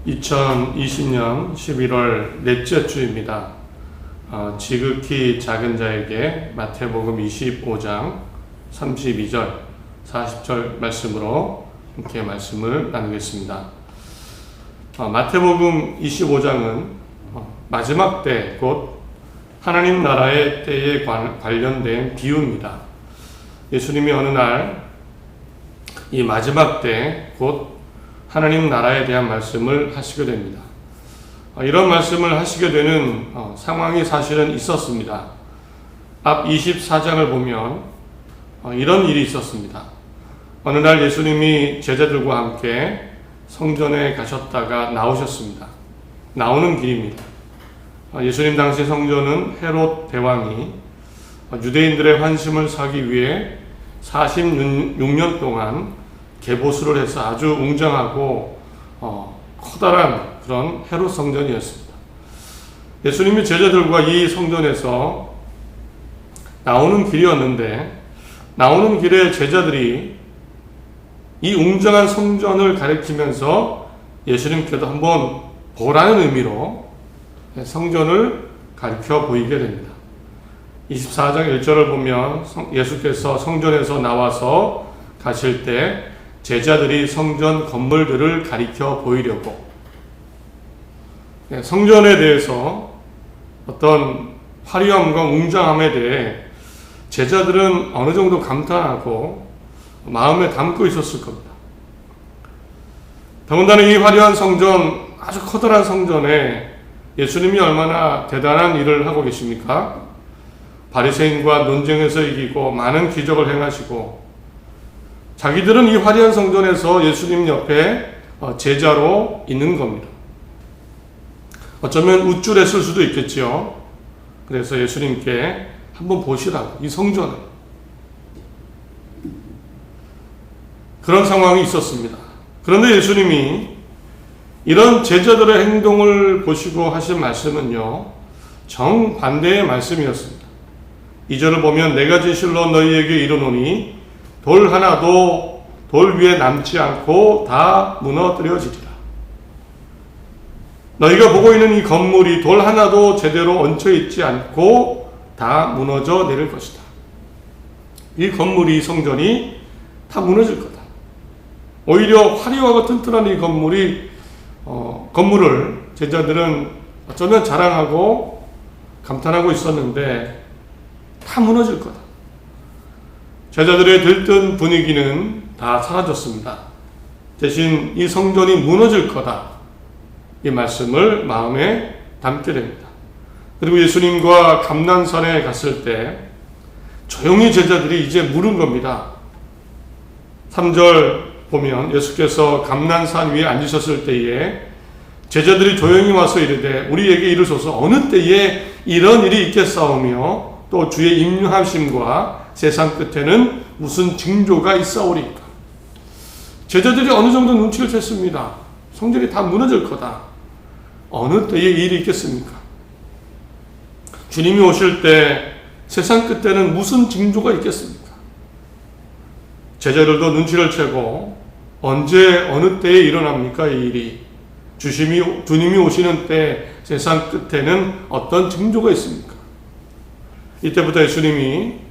2020년 11월 넷째 주입니다. 지극히 작은 자에게 마태복음 25장 32절 40절 말씀으로 함께 말씀을 나누겠습니다. 마태복음 25장은 마지막 때 곧 하나님 나라의 때에 관련된 비유입니다. 예수님이 어느 날 이 마지막 때 곧 하나님 나라에 대한 말씀을 하시게 됩니다. 이런 말씀을 하시게 되는 상황이 사실은 있었습니다. 앞 24장을 보면 이런 일이 있었습니다. 어느 날 예수님이 제자들과 함께 성전에 가셨다가 나오셨습니다. 나오는 길입니다. 예수님 당시 성전은 헤롯 대왕이 유대인들의 환심을 사기 위해 46년 동안 개보수를 해서 아주 웅장하고 커다란 그런 헤롯 성전이었습니다. 예수님이 제자들과 이 성전에서 나오는 길이었는데, 나오는 길에 제자들이 이 웅장한 성전을 가리키면서 예수님께도 한번 보라는 의미로 성전을 가리켜 보이게 됩니다. 24장 1절을 보면 예수께서 성전에서 나와서 가실 때 제자들이 성전 건물들을 가리켜 보이려고, 성전에 대해서 어떤 화려함과 웅장함에 대해 제자들은 어느 정도 감탄하고 마음에 담고 있었을 겁니다. 더군다나 이 화려한 성전, 아주 커다란 성전에 예수님이 얼마나 대단한 일을 하고 계십니까? 바리새인과 논쟁에서 이기고 많은 기적을 행하시고, 자기들은 이 화려한 성전에서 예수님 옆에 제자로 있는 겁니다. 어쩌면 우쭐했을 수도 있겠지요. 그래서 예수님께 한번 보시라고, 이 성전을. 그런 상황이 있었습니다. 그런데 예수님이 이런 제자들의 행동을 보시고 하신 말씀은요, 정반대의 말씀이었습니다. 2절을 보면 내가 진실로 너희에게 이르노니 돌 하나도 돌 위에 남지 않고 다 무너뜨려지리라. 너희가 보고 있는 이 건물이 돌 하나도 제대로 얹혀 있지 않고 다 무너져 내릴 것이다. 이 건물이, 성전이 다 무너질 거다. 오히려 화려하고 튼튼한 이 건물을 제자들은 어쩌면 자랑하고 감탄하고 있었는데 다 무너질 거다. 제자들의 들뜬 분위기는 다 사라졌습니다. 대신 이 성전이 무너질 거다, 이 말씀을 마음에 담게 됩니다. 그리고 예수님과 감난산에 갔을 때 조용히 제자들이 이제 물은 겁니다. 3절 보면 예수께서 감난산 위에 앉으셨을 때에 제자들이 조용히 와서 이르되 우리에게 이르소서 어느 때에 이런 일이 있겠사오며 또 주의 임하심과 세상 끝에는 무슨 징조가 있사오리까. 제자들이 어느 정도 눈치를 챘습니다. 성전이 다 무너질 거다. 어느 때에 일이 있겠습니까? 주님이 오실 때 세상 끝에는 무슨 징조가 있겠습니까? 제자들도 눈치를 채고 언제 어느 때에 일어납니까? 이 일이. 주님이 오시는 때 세상 끝에는 어떤 징조가 있습니까? 이때부터 예수님이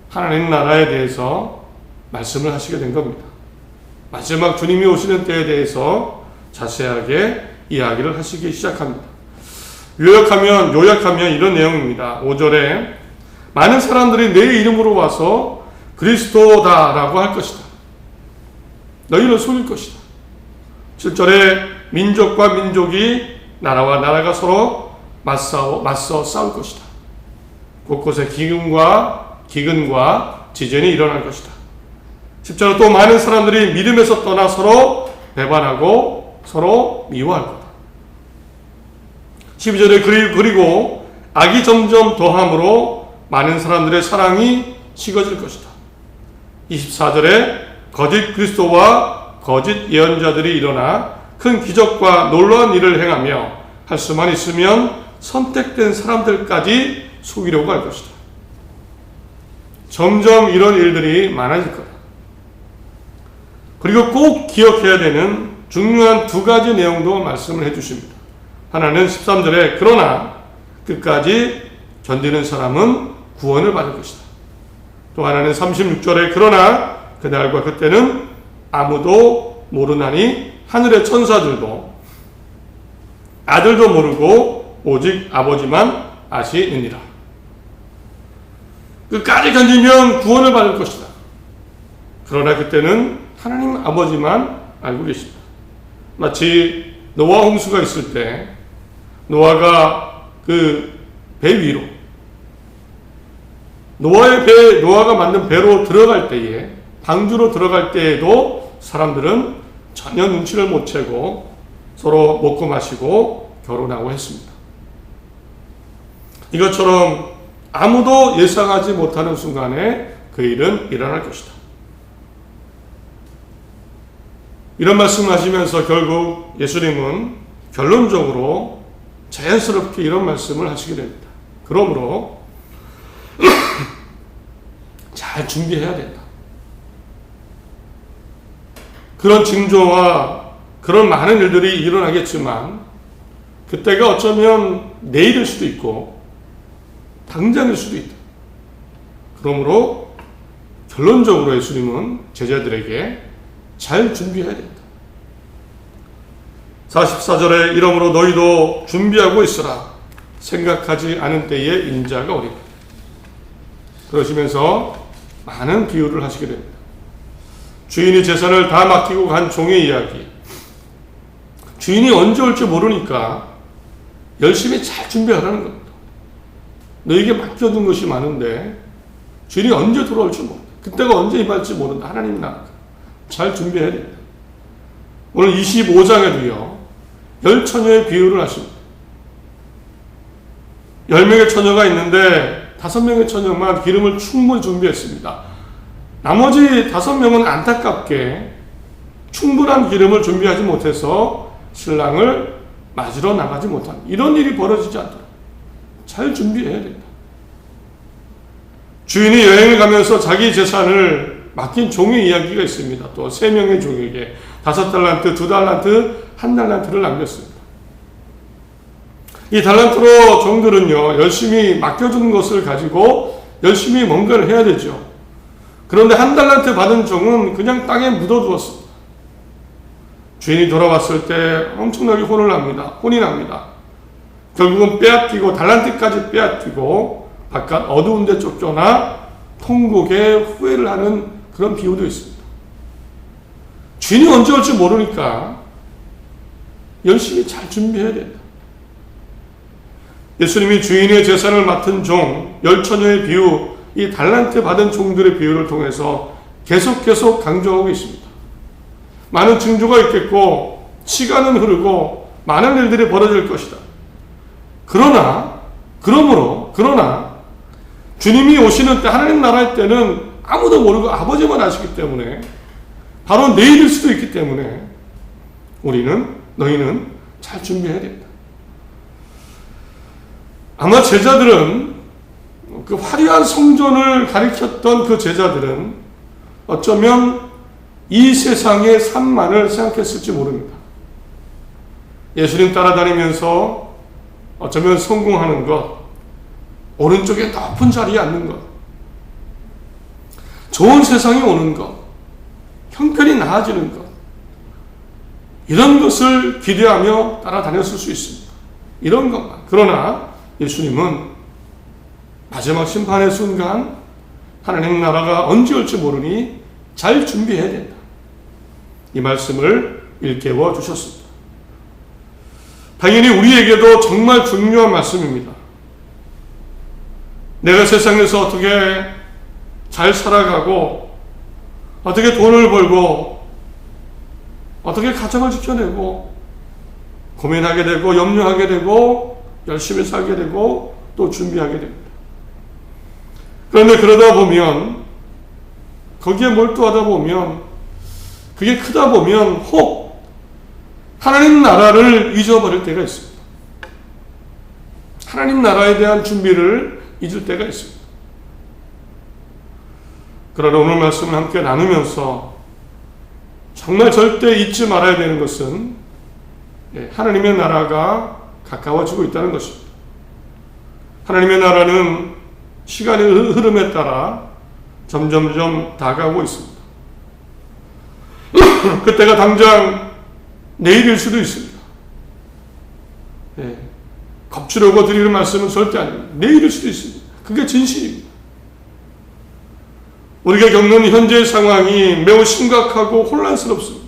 하나님 나라에 대해서 말씀을 하시게 된 겁니다. 마지막 주님이 오시는 때에 대해서 자세하게 이야기를 하시기 시작합니다. 요약하면 이런 내용입니다. 5절에 많은 사람들이 내 이름으로 와서 그리스도다라고 할 것이다. 너희를 속일 것이다. 7절에 민족과 민족이, 나라와 나라가 서로 맞서 싸울 것이다. 곳곳에 기근과 지전이 일어날 것이다. 10절은 또 많은 사람들이 믿음에서 떠나 서로 배반하고 서로 미워할 거다. 12절에 그리고 악이 점점 더함으로 많은 사람들의 사랑이 식어질 것이다. 24절에 거짓 그리스도와 거짓 예언자들이 일어나 큰 기적과 놀라운 일을 행하며 할 수만 있으면 선택된 사람들까지 속이려고 할 것이다. 점점 이런 일들이 많아질 거다. 그리고 꼭 기억해야 되는 중요한 두 가지 내용도 말씀을 해주십니다. 하나는 13절에 그러나 끝까지 견디는 사람은 구원을 받을 것이다. 또 하나는 36절에 그러나 그날과 그때는 아무도 모르나니 하늘의 천사들도 아들도 모르고 오직 아버지만 아시느니라. 끝까지 견디면 구원을 받을 것이다. 그러나 그때는 하나님 아버지만 알고 계십니다. 마치 노아 홍수가 있을 때 노아가 그 배 위로 노아가 만든 배로 들어갈 때에 방주로 들어갈 때에도 사람들은 전혀 눈치를 못 채고 서로 먹고 마시고 결혼하고 했습니다. 이것처럼 아무도 예상하지 못하는 순간에 그 일은 일어날 것이다. 이런 말씀을 하시면서 결국 예수님은 결론적으로 자연스럽게 이런 말씀을 하시게 됩니다. 그러므로 잘 준비해야 된다. 그런 징조와 그런 많은 일들이 일어나겠지만 그때가 어쩌면 내일일 수도 있고 당장일 수도 있다. 그러므로 결론적으로 예수님은 제자들에게 잘 준비해야 된다. 44절에 이러므로 너희도 준비하고 있으라. 생각하지 않은 때에 인자가 오리라. 그러시면서 많은 비유를 하시게 됩니다. 주인이 재산을 다 맡기고 간 종의 이야기. 주인이 언제 올지 모르니까 열심히 잘 준비하라는 겁니다. 너에게 맡겨둔 것이 많은데 주인이 언제 돌아올지 모른다. 그때가 언제 임할지 모른다. 하나님 나라. 잘 준비해야 된다. 오늘 25장에도요. 10처녀의 비유를 하십니다. 10명의 처녀가 있는데 5명의 처녀만 기름을 충분히 준비했습니다. 나머지 5명은 안타깝게 충분한 기름을 준비하지 못해서 신랑을 맞으러 나가지 못한 이런 일이 벌어지지 않도록 잘 준비해야 된다. 주인이 여행을 가면서 자기 재산을 맡긴 종의 이야기가 있습니다. 또 3명의 종에게 5달란트, 2달란트, 1달란트를 남겼습니다. 이 달란트로 종들은요, 열심히 맡겨준 것을 가지고 열심히 뭔가를 해야 되죠. 그런데 1달란트 받은 종은 그냥 땅에 묻어두었습니다. 주인이 돌아왔을 때 엄청나게 혼이 납니다. 결국은 빼앗기고 달란트까지 빼앗기고 바깥 어두운 데 쫓겨나 통곡에 후회를 하는 그런 비유도 있습니다. 주인이 언제 올지 모르니까 열심히 잘 준비해야 된다. 예수님이 주인의 재산을 맡은 종, 10처녀의 비유, 이 달란트 받은 종들의 비유를 통해서 계속 강조하고 있습니다. 많은 징조가 있겠고 시간은 흐르고 많은 일들이 벌어질 것이다. 그러나 주님이 오시는 때, 하나님 나라의 때는 아무도 모르고 아버지만 아시기 때문에 바로 내일일 수도 있기 때문에 너희는 잘 준비해야 된다. 아마 제자들은 그 화려한 성전을 가리켰던 그 제자들은 어쩌면 이 세상의 삶만을 생각했을지 모릅니다. 예수님 따라다니면서 어쩌면 성공하는 것, 오른쪽에 높은 자리에 앉는 것, 좋은 세상이 오는 것, 형편이 나아지는 것, 이런 것을 기대하며 따라다녔을 수 있습니다. 이런 것만. 그러나 예수님은 마지막 심판의 순간 하나님 나라가 언제 올지 모르니 잘 준비해야 된다. 이 말씀을 일깨워 주셨습니다. 당연히 우리에게도 정말 중요한 말씀입니다. 내가 세상에서 어떻게 잘 살아가고 어떻게 돈을 벌고 어떻게 가정을 지켜내고 고민하게 되고 염려하게 되고 열심히 살게 되고 또 준비하게 됩니다. 그런데 그러다 보면 거기에 몰두하다 보면 그게 크다 보면 혹 하나님 나라를 잊어버릴 때가 있습니다. 하나님 나라에 대한 준비를 잊을 때가 있습니다. 그러나 오늘 말씀을 함께 나누면서 정말 절대 잊지 말아야 되는 것은 하나님의 나라가 가까워지고 있다는 것입니다. 하나님의 나라는 시간의 흐름에 따라 점점점 다가오고 있습니다. 그때가 당장 내일일 수도 있습니다. 겁주려고 드리는 말씀은 절대 아닙니다. 내일일 수도 있습니다. 그게 진실입니다. 우리가 겪는 현재의 상황이 매우 심각하고 혼란스럽습니다.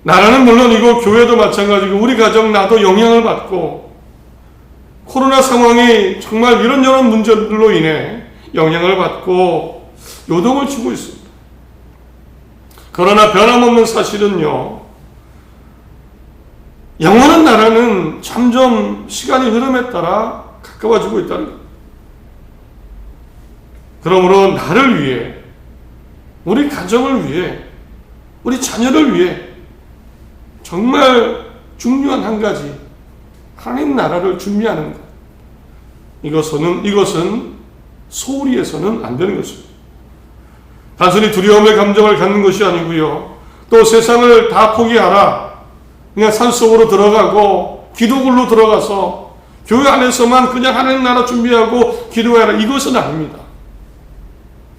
나라는 물론이고 교회도 마찬가지고 우리 가정 나도 영향을 받고 코로나 상황이 정말 이런저런 문제들로 인해 영향을 받고 요동을 치고 있습니다. 그러나 변함없는 사실은요, 영원한 나라는 점점 시간의 흐름에 따라 가까워지고 있다는 것. 그러므로 나를 위해, 우리 가정을 위해, 우리 자녀를 위해 정말 중요한 한 가지, 하나님 나라를 준비하는 것. 이것은 소홀히 해서는 안 되는 것입니다. 단순히 두려움의 감정을 갖는 것이 아니고요, 또 세상을 다 포기하라, 그냥 산속으로 들어가고 기도굴로 들어가서 교회 안에서만 그냥 하나님 나라 준비하고 기도해라, 이것은 아닙니다.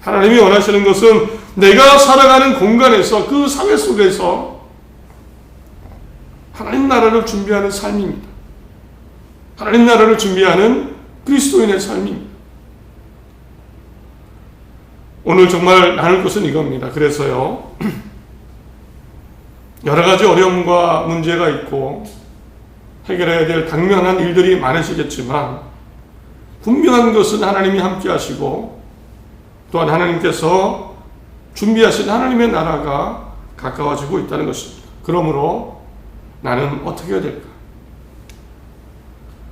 하나님이 원하시는 것은 내가 살아가는 공간에서, 그 사회 속에서 하나님 나라를 준비하는 삶입니다. 하나님 나라를 준비하는 그리스도인의 삶입니다. 오늘 정말 나눌 것은 이겁니다. 그래서요, 여러 가지 어려움과 문제가 있고 해결해야 될 당면한 일들이 많으시겠지만, 분명한 것은 하나님이 함께 하시고 또한 하나님께서 준비하신 하나님의 나라가 가까워지고 있다는 것입니다. 그러므로 나는 어떻게 해야 될까?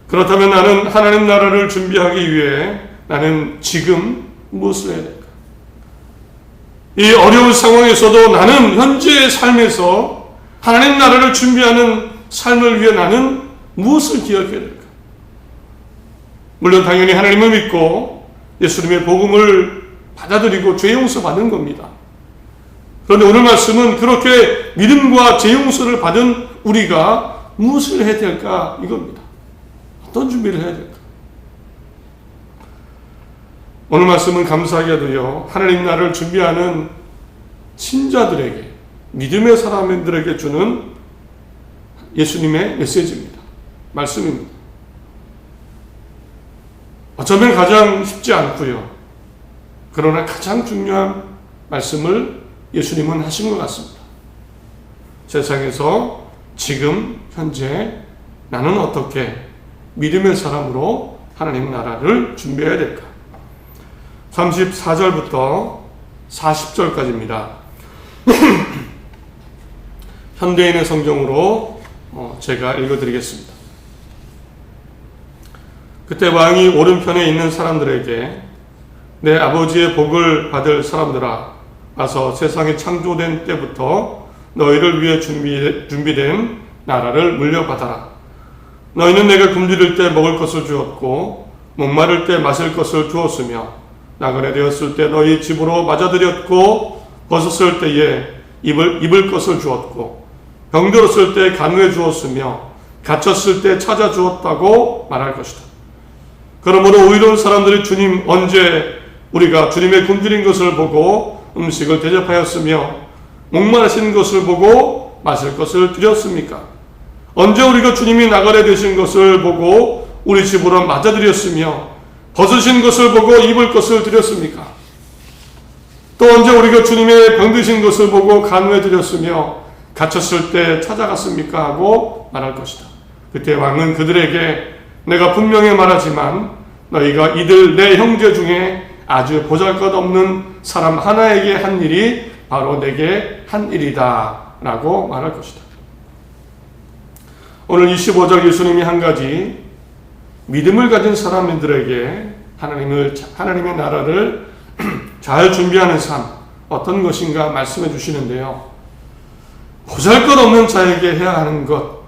그렇다면 나는 하나님 나라를 준비하기 위해 나는 지금 무엇을 해야 될까? 이 어려운 상황에서도 나는 현재의 삶에서 하나님 나라를 준비하는 삶을 위해 나는 무엇을 기억해야 될까? 물론 당연히 하나님을 믿고 예수님의 복음을 받아들이고 죄 용서 받는 겁니다. 그런데 오늘 말씀은 그렇게 믿음과 죄 용서를 받은 우리가 무엇을 해야 될까? 이겁니다. 어떤 준비를 해야 될까? 오늘 말씀은 감사하게도요, 하나님 나라를 준비하는 신자들에게, 믿음의 사람들에게 주는 예수님의 메시지입니다. 말씀입니다. 어쩌면 가장 쉽지 않고요, 그러나 가장 중요한 말씀을 예수님은 하신 것 같습니다. 세상에서 지금 현재 나는 어떻게 믿음의 사람으로 하나님 나라를 준비해야 될까? 34절부터 40절까지입니다. 현대인의 성경으로 제가 읽어드리겠습니다. 그때 왕이 오른편에 있는 사람들에게 내 아버지의 복을 받을 사람들아, 와서 세상이 창조된 때부터 너희를 위해 준비된 나라를 물려받아라. 너희는 내가 굶주릴 때 먹을 것을 주었고 목마를 때 마실 것을 주었으며 나그네 되었을 때 너희 집으로 맞아들였고 벗었을 때에 입을 것을 주었고 병들었을 때 간호해 주었으며 갇혔을 때 찾아 주었다고 말할 것이다. 그러므로 의로운 사람들이 주님, 언제 우리가 주님의 굶주린 것을 보고 음식을 대접하였으며 목마르신 것을 보고 마실 것을 드렸습니까? 언제 우리가 주님이 나그네 되신 것을 보고 우리 집으로 맞아들였으며 벗으신 것을 보고 입을 것을 드렸습니까? 또 언제 우리가 주님의 병드신 것을 보고 간호해 드렸으며 갇혔을 때 찾아갔습니까? 하고 말할 것이다. 그때 왕은 그들에게 내가 분명히 말하지만 너희가 이들 내 형제 중에 아주 보잘것없는 사람 하나에게 한 일이 바로 내게 한 일이다 라고 말할 것이다. 오늘 25절 예수님이 한 가지 믿음을 가진 사람들에게 하나님의 나라를 잘 준비하는 삶, 어떤 것인가 말씀해 주시는데요. 보잘것없는 자에게 해야 하는 것,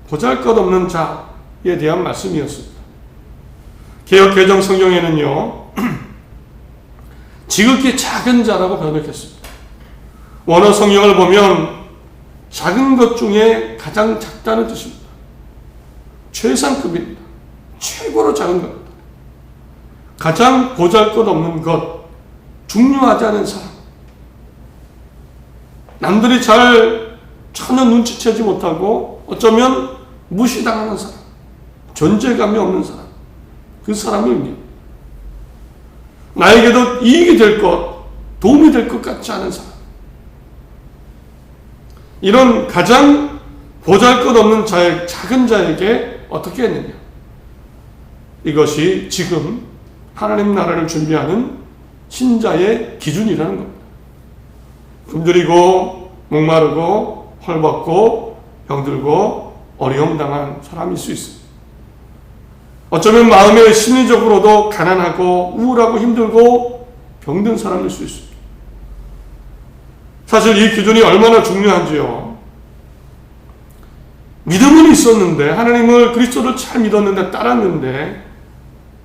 보잘것없는 자에 대한 말씀이었습니다. 개역 개정 성경에는요, 지극히 작은 자라고 번역했습니다. 원어 성경을 보면 작은 것 중에 가장 작다는 뜻입니다. 최상급입니다. 최고로 작은 겁니다. 가장 보잘것없는 것, 중요하지 않은 사람, 남들이 전혀 눈치채지 못하고 어쩌면 무시당하는 사람, 존재감이 없는 사람, 그 사람을 의미합니다. 나에게도 이익이 될 것, 도움이 될 것 같지 않은 사람, 이런 가장 보잘것없는 작은 자에게 어떻게 했느냐? 이것이 지금 하나님 나라를 준비하는 신자의 기준이라는 겁니다. 굶주리고 목마르고 헐벗고 병들고 어려움 당한 사람일 수 있습니다. 어쩌면 마음에 심리적으로도 가난하고 우울하고 힘들고 병든 사람일 수 있습니다. 사실 이 기준이 얼마나 중요한지요. 믿음은 있었는데, 하나님을, 그리스도를 잘 믿었는데, 따랐는데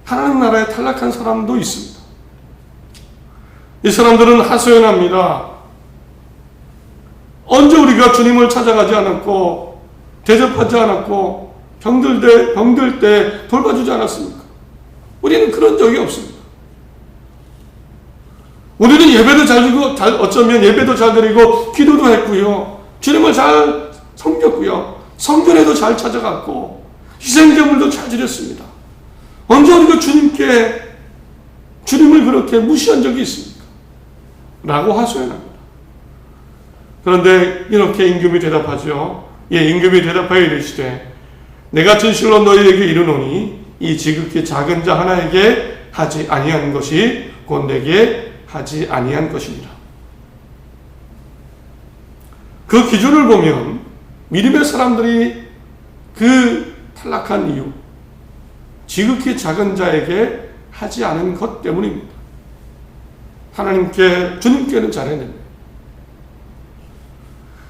하나님 나라에 탈락한 사람도 있습니다. 이 사람들은 하소연합니다. 언제 우리가 주님을 찾아가지 않았고 대접하지 않았고 병들 때 돌봐주지 않았습니까? 우리는 그런 적이 없습니다. 우리는 예배도 잘 드리고, 어쩌면 예배도 잘 드리고 기도도 했고요, 주님을 잘 섬겼고요, 성전에도 잘 찾아갔고 희생제물도 잘 드렸습니다. 언제 우리가 주님을 그렇게 무시한 적이 있습니까? 라고 하소연합니다. 그런데 이렇게 임금이 대답하죠. 예, 임금이 대답하여 이르시되 내가 진실로 너희에게 이르노니 이 지극히 작은 자 하나에게 하지 아니한 것이 곧 내게 하지 아니한 것이니라. 그 기준을 보면 믿음의 사람들이 그 탈락한 이유, 지극히 작은 자에게 하지 않은 것 때문입니다. 주님께는 잘해냅니다.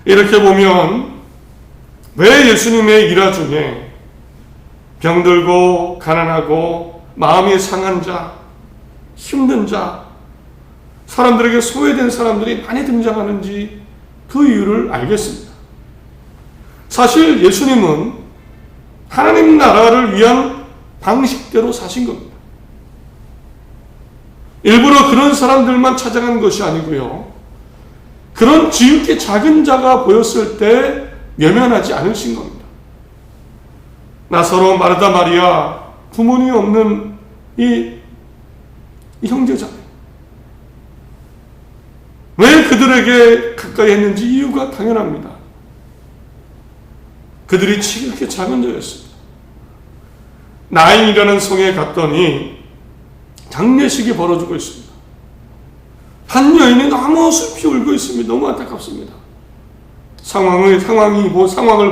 이렇게 보면 왜 예수님의 일화 중에 병들고 가난하고 마음이 상한 자, 힘든 자, 사람들에게 소외된 사람들이 많이 등장하는지 그 이유를 알겠습니다. 사실 예수님은 하나님 나라를 위한 방식대로 사신 겁니다. 일부러 그런 사람들만 찾아간 것이 아니고요, 그런 지극히 작은 자가 보였을 때 외면하지 않으신 겁니다. 나사로, 마르다, 마리아, 부모님 없는 이 형제자매, 왜 그들에게 가까이 했는지 이유가 당연합니다. 그들이 지극히 작은 자였습니다. 나인이라는 성에 갔더니 장례식이 벌어지고 있습니다. 한 여인이 너무 슬피 울고 있습니다. 너무 안타깝습니다. 상황을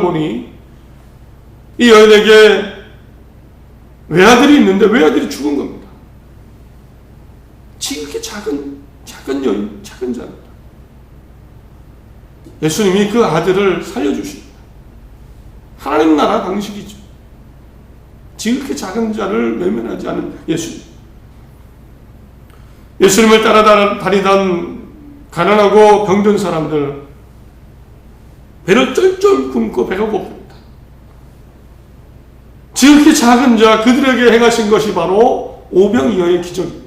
보니 이 여인에게 외아들이 있는데 외아들이 죽은 겁니다. 지극히 작은 여인, 작은 자입니다. 예수님이 그 아들을 살려주십니다. 하나님 나라 방식이죠. 지극히 작은 자를 외면하지 않은 예수님. 예수님을 따라다니던 가난하고 병든 사람들, 배를 쫄쫄 굶고 배가 고픕니다. 지극히 작은 자, 그들에게 행하신 것이 바로 오병이어의 기적입니다.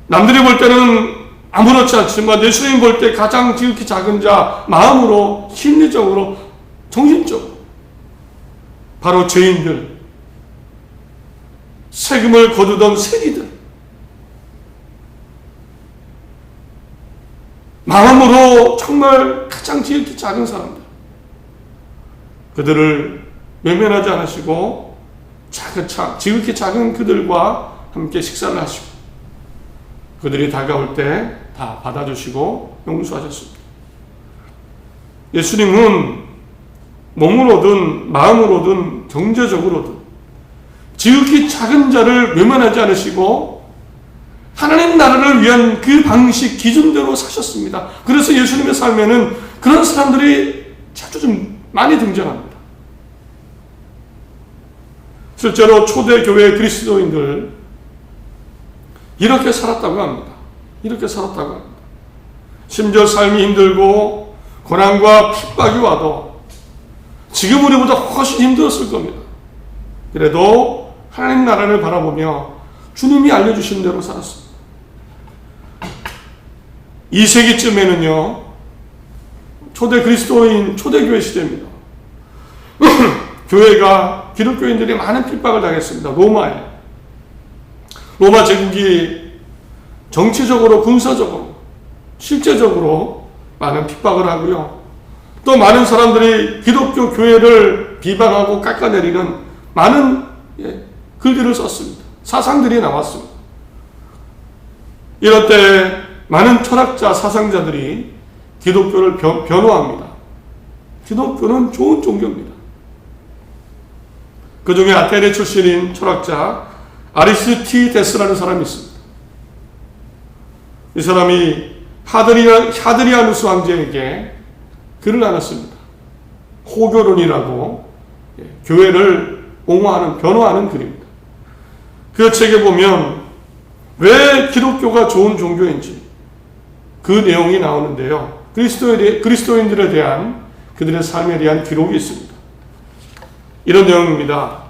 남들이 볼 때는 아무렇지 않지만 예수님 볼 때 가장 지극히 작은 자, 마음으로, 심리적으로, 정신적으로 바로 죄인들, 세금을 거두던 세리들, 마음으로 정말 가장 지극히 작은 사람들, 그들을 외면하지 않으시고 지극히 작은 그들과 함께 식사를 하시고 그들이 다가올 때 다 받아주시고 용서하셨습니다. 예수님은 몸으로든 마음으로든 경제적으로든 지극히 작은 자를 외면하지 않으시고 하나님 나라를 위한 그 방식, 기준대로 사셨습니다. 그래서 예수님의 삶에는 그런 사람들이 자주 좀 많이 등장합니다. 실제로 초대교회 그리스도인들, 이렇게 살았다고 합니다. 이렇게 살았다고 합니다. 심지어 삶이 힘들고 고난과 핍박이 와도 지금 우리보다 훨씬 힘들었을 겁니다. 그래도 하나님 나라를 바라보며 주님이 알려주신 대로 살았습니다. 2세기쯤에는요, 초대 그리스도인, 초대교회 시대입니다. 교회가, 기독교인들이 많은 핍박을 당했습니다. 로마에. 로마 제국이 정치적으로, 군사적으로, 실제적으로 많은 핍박을 하고요. 또 많은 사람들이 기독교 교회를 비방하고 깎아내리는 많은 글들을 썼습니다. 사상들이 나왔습니다. 이럴 때 많은 철학자, 사상자들이 기독교를 변호합니다. 기독교는 좋은 종교입니다. 그 중에 아테네 출신인 철학자 아리스티데스라는 사람이 있습니다. 이 사람이 하드리아누스 황제에게 글을 나눴습니다. 호교론이라고 교회를 옹호하는, 변호하는 글입니다. 그 책에 보면 왜 기독교가 좋은 종교인지 그 내용이 나오는데요. 그리스도인들에 대한 그들의 삶에 대한 기록이 있습니다. 이런 내용입니다.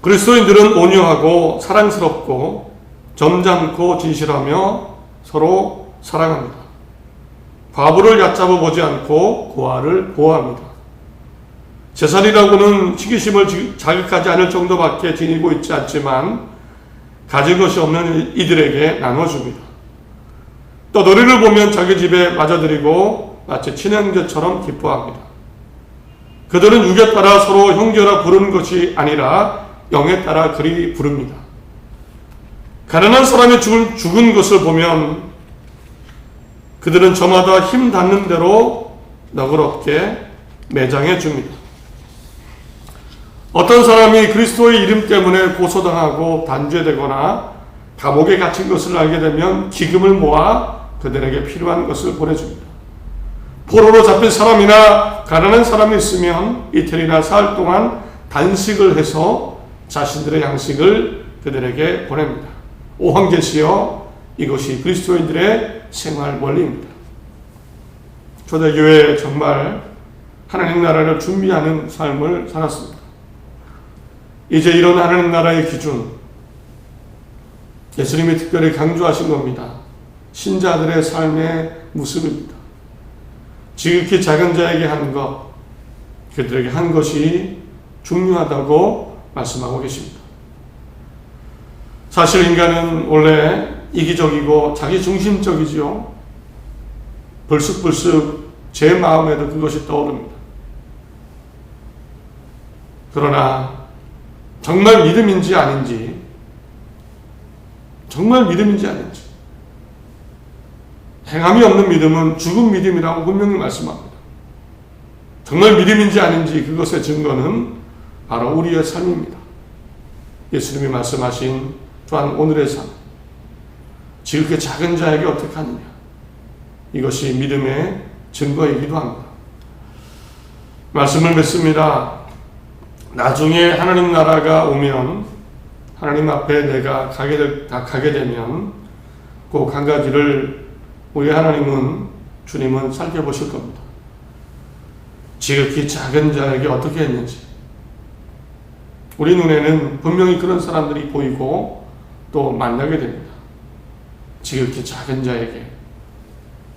그리스도인들은 온유하고 사랑스럽고 점잖고 진실하며 서로 사랑합니다. 과부를 얕잡아 보지 않고 고아를 보호합니다. 재산이라고는 시기심을 자극하지 않을 정도밖에 지니고 있지 않지만 가진 것이 없는 이들에게 나눠줍니다. 또 너리를 보면 자기 집에 맞아들이고 마치 친형제처럼 기뻐합니다. 그들은 육에 따라 서로 형제라 부르는 것이 아니라 영에 따라 그리 부릅니다. 가난한 사람이 죽은 것을 보면 그들은 저마다 힘 닿는 대로 너그럽게 매장해 줍니다. 어떤 사람이 그리스도의 이름 때문에 고소당하고 단죄되거나 감옥에 갇힌 것을 알게 되면 기금을 모아 그들에게 필요한 것을 보내줍니다. 포로로 잡힌 사람이나 가난한 사람이 있으면 이틀이나 사흘 동안 단식을 해서 자신들의 양식을 그들에게 보냅니다. 오 황제시여, 이것이 그리스도인들의 생활 원리입니다. 초대교회 정말 하나님 나라를 준비하는 삶을 살았습니다. 이제 이런 하나님 나라의 기준, 예수님이 특별히 강조하신 겁니다. 신자들의 삶의 모습입니다. 지극히 작은 자에게 한 것, 그들에게 한 것이 중요하다고 말씀하고 계십니다. 사실 인간은 원래 이기적이고 자기중심적이지요. 불쑥불쑥 제 마음에도 그것이 떠오릅니다. 그러나 정말 믿음인지 아닌지, 행함이 없는 믿음은 죽은 믿음이라고 분명히 말씀합니다. 정말 믿음인지 아닌지 그것의 증거는 바로 우리의 삶입니다. 예수님이 말씀하신 또한 오늘의 삶, 지극히 작은 자에게 어떻게 하느냐, 이것이 믿음의 증거이기도 합니다. 말씀을 맺습니다. 나중에 하나님 나라가 오면, 하나님 앞에 내가 가게 되면 꼭 한 가지를 우리 하나님은, 주님은 살펴보실 겁니다. 지극히 작은 자에게 어떻게 했는지. 우리 눈에는 분명히 그런 사람들이 보이고 또 만나게 됩니다. 지극히 작은 자에게,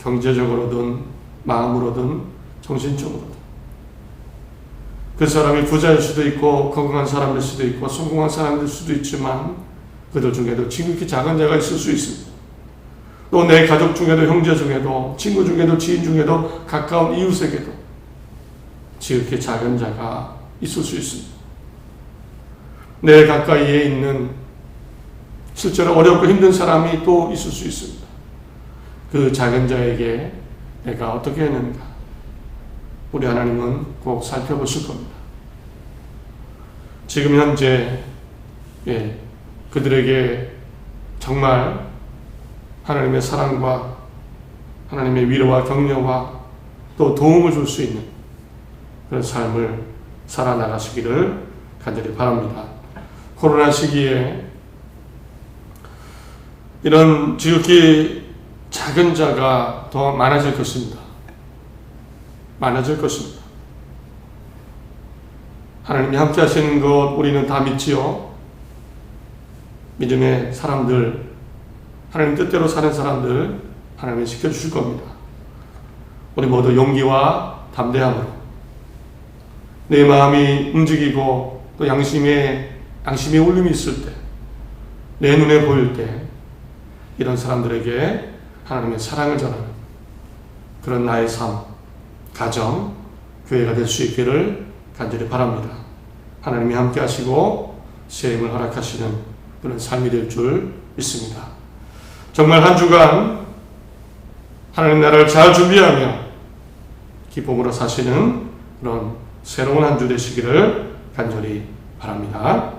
경제적으로든 마음으로든 정신적으로든. 그 사람이 부자일 수도 있고 건강한 사람일 수도 있고 성공한 사람일 수도 있지만 그들 중에도 지극히 작은 자가 있을 수 있습니다. 또 내 가족 중에도, 형제 중에도, 친구 중에도, 지인 중에도, 가까운 이웃에게도 지극히 작은 자가 있을 수 있습니다. 내 가까이에 있는 실제로 어렵고 힘든 사람이 또 있을 수 있습니다. 그 작은 자에게 내가 어떻게 했는가, 우리 하나님은 꼭 살펴보실 겁니다. 지금 현재 그들에게 정말 하나님의 사랑과 하나님의 위로와 격려와 또 도움을 줄 수 있는 그런 삶을 살아나가시기를 간절히 바랍니다. 코로나 시기에 이런 지극히 작은 자가 더 많아질 것입니다. 많아질 것입니다. 하나님이 함께 하시는 것 우리는 다 믿지요. 믿음의 사람들, 하나님 뜻대로 사는 사람들 하나님이 지켜주실 겁니다. 우리 모두 용기와 담대함으로 내 마음이 움직이고 또 양심의 울림이 있을 때, 내 눈에 보일 때 이런 사람들에게 하나님의 사랑을 전하는 그런 나의 삶, 가정, 교회가 될 수 있기를 간절히 바랍니다. 하나님이 함께 하시고 세임을 허락하시는 그런 삶이 될 줄 믿습니다. 정말 한 주간 하나님 나라를 잘 준비하며 기쁨으로 사시는 그런 새로운 한 주 되시기를 간절히 바랍니다.